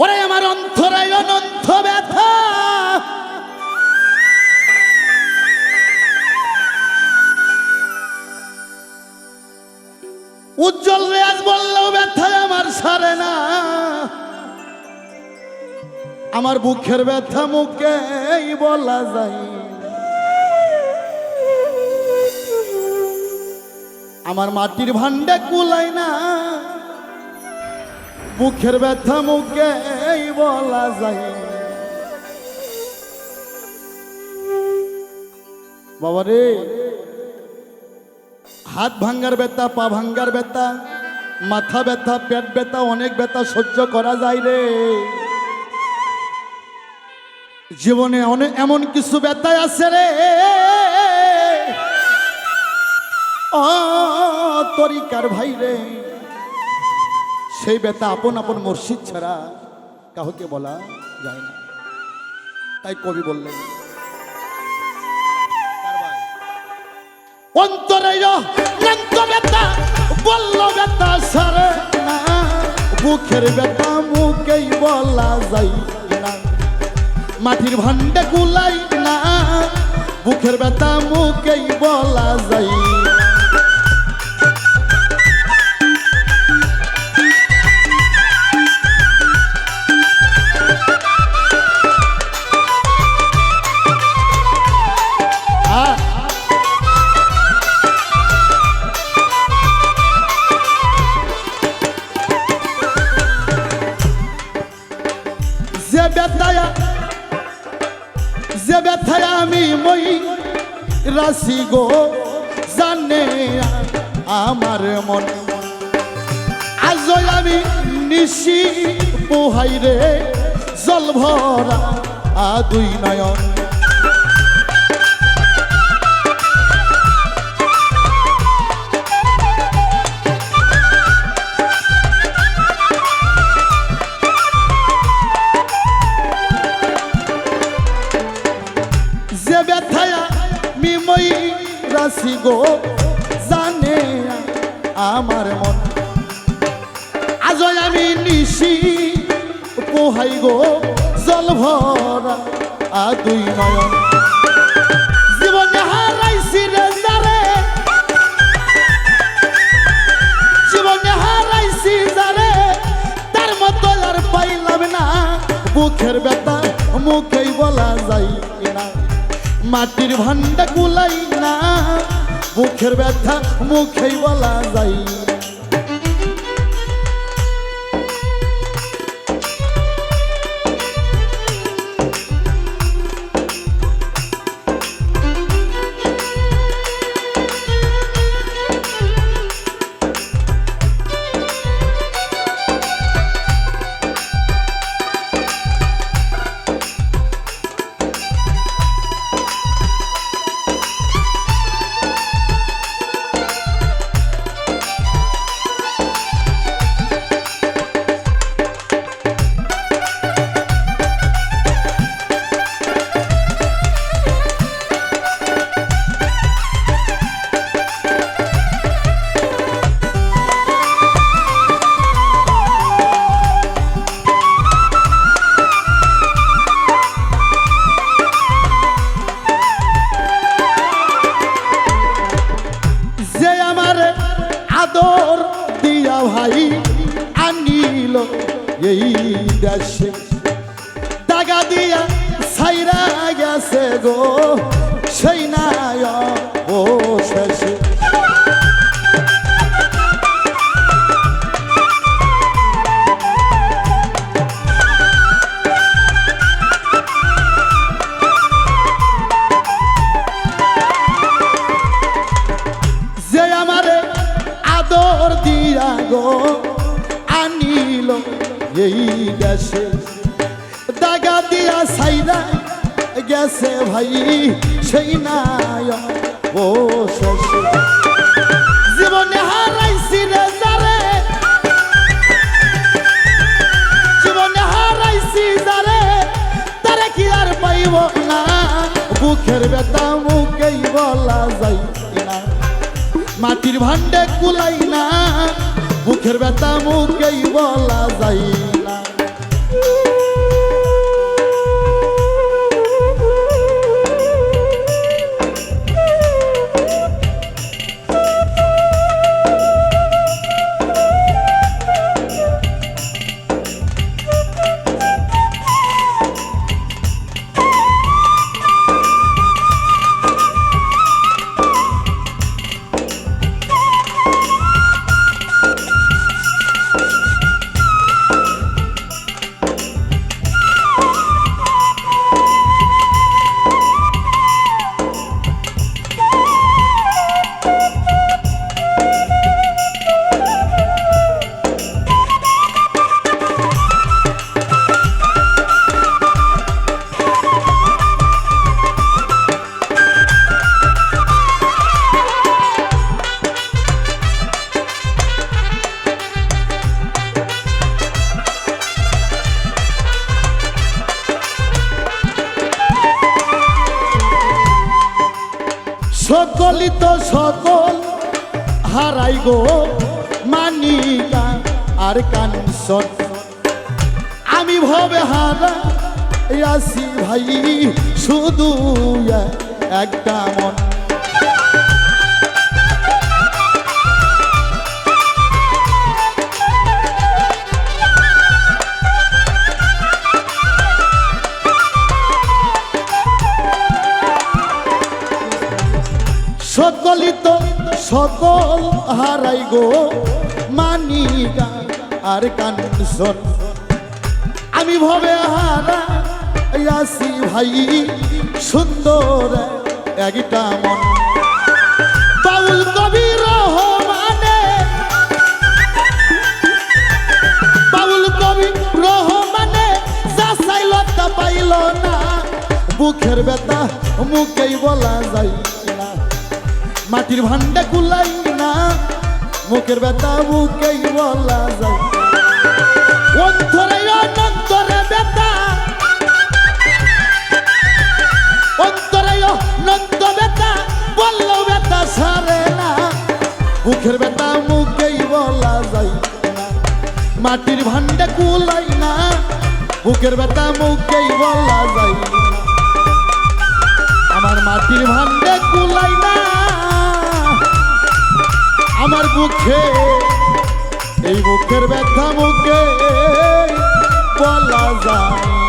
ওরে আমার অন্তরে অনন্ত ব্যথা, উজ্জ্বল রেয়াজ বললেও ব্যথায় আমার সারে না। আমার বুকের ব্যথা মুখেই বলা যায়, আমার মাটির ভান্ডে কুলাই না। বুকের ব্যথা মুখেই বলা যায়। বাবা রে, হাত ভাঙ্গার ব্যথা, পা ভাঙ্গার ব্যথা, মাথা ব্যথা, পেট ব্যথা, অনেক ব্যথা সহ্য করা যায় রে। জীবনে অনেক এমন কিছু ব্যথা আছে রে, ও তরিকার ভাই রে, সেই ব্যথা আপন আপন মুর্শিদ ছাড়া কাউকে বলা যায় না। তাই কবি বললেন, অন্তরে অনন্ত ব্যথা বলল ব্যথা সারে না। বুকের ব্যথা মুখেই বলা যায় না, মাটির ভান্ডে কুলাই না। বুকের ব্যথা মুখেই বলা যায়। যে ব্যথায় আমি মই রাশি গো, জানে আমার মন। আজ আমি নিশি পোহাই রে, জল ভরা দুই নয়ন। যে ব্যথায় আমি মই রাশি গো, জানে আমার মন। আজ আমি নিশি পোহাই গো, জল ভরা দুই নয়ন। জীবনে হারাইছি রে যারে, জীবনে হারাইছি যারে, তার মতো আর পাইলাম না। বুকের ব্যথা মুখেই বলা যায় না, মাটির ভান্ডা কুলাই না। বুকের ব্যথা মুখেই বলা যায়। আদর দিয়া ভাই আনিল এই দেশে, দাগা দিয়া ছাইরা গেছে গো, সেই নাই শেষে। যে আমারে আদর দিয়া গো আনিল এই দেশে, দাগা দিয়া ছাইরা গেছে ভাই, সেই নাই শেষে। জীবনে হারাইছি রে যারে, জীবনে হারাইছি যারে, তারে কি আর পাইব না। বুকের ব্যথা মুখেই বলা যায় না, মাটির ভান্ডে কুলাই না। বুকের ব্যথা মুখেই বলা যায় না। সকলই তো সকল হারাই গো মানিকা আর কাঞ্চন আমি ভবে হারা আসি ভাই শুধু একটা মন সকলই তো সকল হারাই গো মানিকা আর কাঞ্চন আমি ভবে হারা আসি ভাই সুন্দর একটা মন বাউল কবি রহমানে বাউল কবি রহমানে যা চাইল তা পাইল না বুকের ব্যথা মুখেই বলা যায় না মাটির ভান্ডা কুলাই না মুখের ব্যথা মুখেই বলা যায় অন্তরে অনন্তরে ব্যথা অন্তরে অনন্ত ব্যথা বললেও ব্যথা সারে না মুখের ব্যথা মুখেই বলা যায় না মাটির ভান্ডা কুলাই না বুকের ব্যথা মুখেই বলা যায় না আমার মাটির ভান্ডা কুলাই না আমার মুখে এই মুখের ব্যথা মুখে বলা যায়